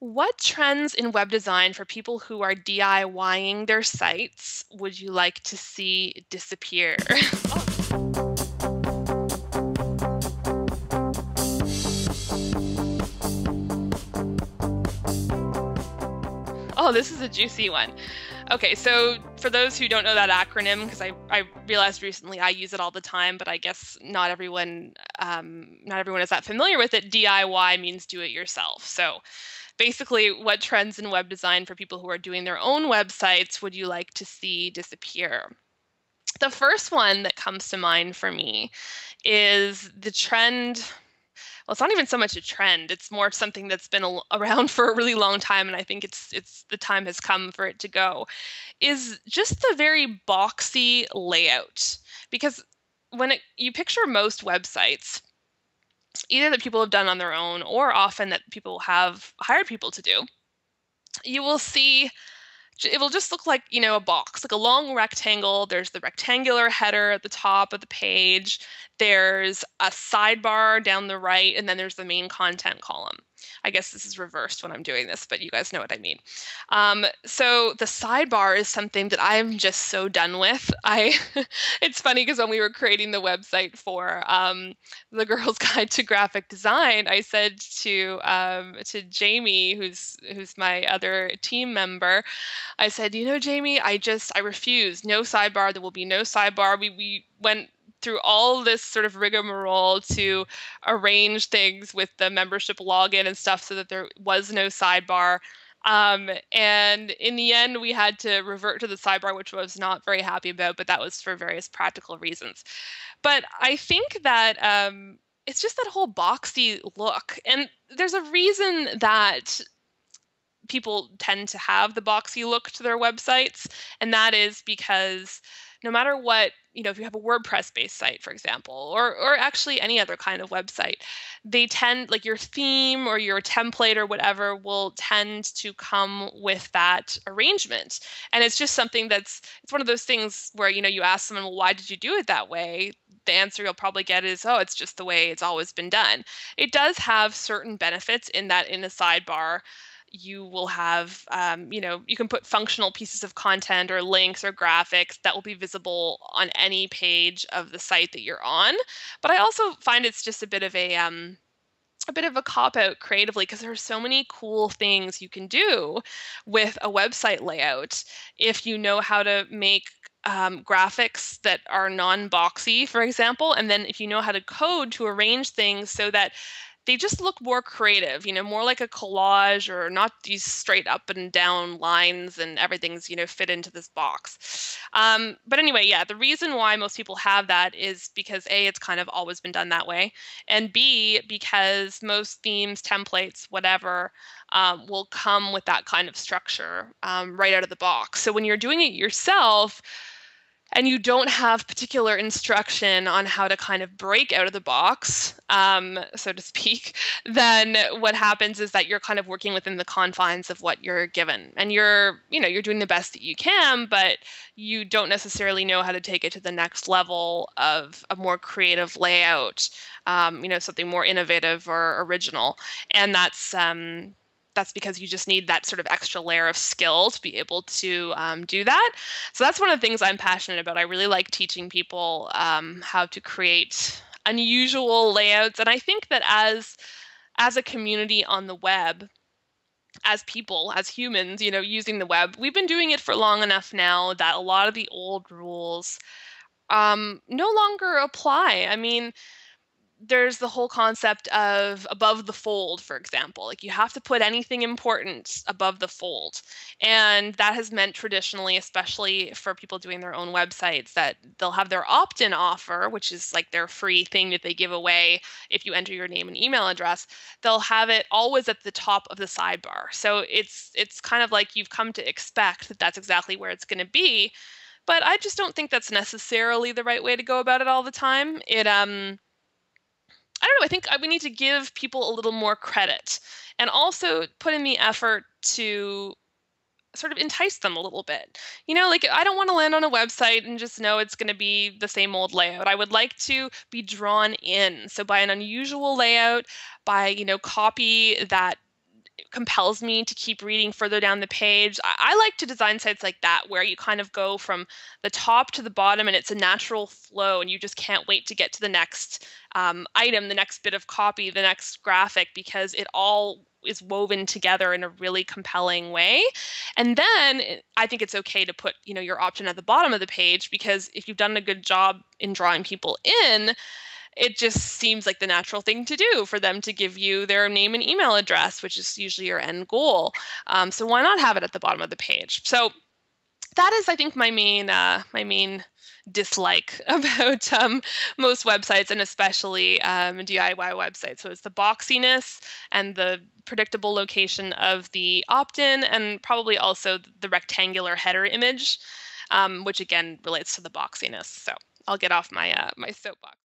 What trends in web design for people who are DIYing their sites would you like to see disappear? Oh, this is a juicy one. Okay, so for those who don't know that acronym, because I realized recently I use it all the time, but I guess not everyone is that familiar with it. DIY means do it yourself. So basically, what trends in web design for people who are doing their own websites would you like to see disappear? The first one that comes to mind for me is the trend. Well, it's not even so much a trend. It's more of something that's been around for a really long time, and I think it's the time has come for it to go. Is just the very boxy layout. Because you picture most websites, either that people have done on their own or often that people have hired people to do, you will see it will just look like, a box, like a long rectangle. There's the rectangular header at the top of the page. There's a sidebar down the right, and then there's the main content column. I guess this is reversed when I'm doing this, but you guys know what I mean. So the sidebar is something that I'm just so done with. It's funny because when we were creating the website for the Girls Guide to Graphic Design, I said to Jamie, who's my other team member, I said, Jamie, I refuse. No sidebar. There will be no sidebar. We went through all this sort of rigmarole to arrange things with the membership login and stuff so that there was no sidebar. And in the end, we had to revert to the sidebar, which I was not very happy about, but that was for various practical reasons. But I think that it's just that whole boxy look. And there's a reason that people tend to have the boxy look to their websites, and that is because no matter what, if you have a WordPress-based site, for example, or actually any other kind of website, they tend, like your theme or your template or whatever, will tend to come with that arrangement. And it's just something it's one of those things where, you ask someone, well, why did you do it that way? The answer you'll probably get is, oh, it's just the way it's always been done. It does have certain benefits in that in a sidebar, you will have, you can put functional pieces of content or links or graphics that will be visible on any page of the site that you're on. But I also find it's just a bit of a cop-out creatively, because there are so many cool things you can do with a website layout if you know how to make graphics that are non-boxy, for example, and then if you know how to code to arrange things so that they just look more creative, more like a collage, or not these straight up and down lines and everything's, fit into this box. But anyway, yeah, the reason why most people have that is because A, it's kind of always been done that way, and B, because most themes, templates, whatever, will come with that kind of structure right out of the box. So when you're doing it yourself, and you don't have particular instruction on how to kind of break out of the box, so to speak, then what happens is that you're kind of working within the confines of what you're given. And you're doing the best that you can, but you don't necessarily know how to take it to the next level of a more creative layout, something more innovative or original. And that's because you just need that sort of extra layer of skill to be able to do that. So that's one of the things I'm passionate about. I really like teaching people how to create unusual layouts. And I think that as a community on the web, as people, as humans, using the web, we've been doing it for long enough now that a lot of the old rules no longer apply. I mean, there's the whole concept of above the fold, for example. Like, you have to put anything important above the fold. And that has meant traditionally, especially for people doing their own websites, that they'll have their opt-in offer, which is like their free thing that they give away if you enter your name and email address. They'll have it always at the top of the sidebar. So it's kind of like you've come to expect that that's exactly where it's going to be. But I just don't think that's necessarily the right way to go about it all the time. I don't know, I think we need to give people a little more credit, and also put in the effort to sort of entice them a little bit. Like, I don't want to land on a website and just know it's going to be the same old layout. I would like to be drawn in. So by an unusual layout, by, copy that compels me to keep reading further down the page. I like to design sites like that where you kind of go from the top to the bottom and it's a natural flow and you just can't wait to get to the next item, the next bit of copy, the next graphic, because it all is woven together in a really compelling way. And then I think it's okay to put, your option at the bottom of the page, because if you've done a good job in drawing people in, it just seems like the natural thing to do for them to give you their name and email address, which is usually your end goal. So why not have it at the bottom of the page? So that is, I think, my main dislike about most websites, and especially DIY websites. So it's the boxiness and the predictable location of the opt-in, and probably also the rectangular header image, which again relates to the boxiness. So I'll get off my my soapbox.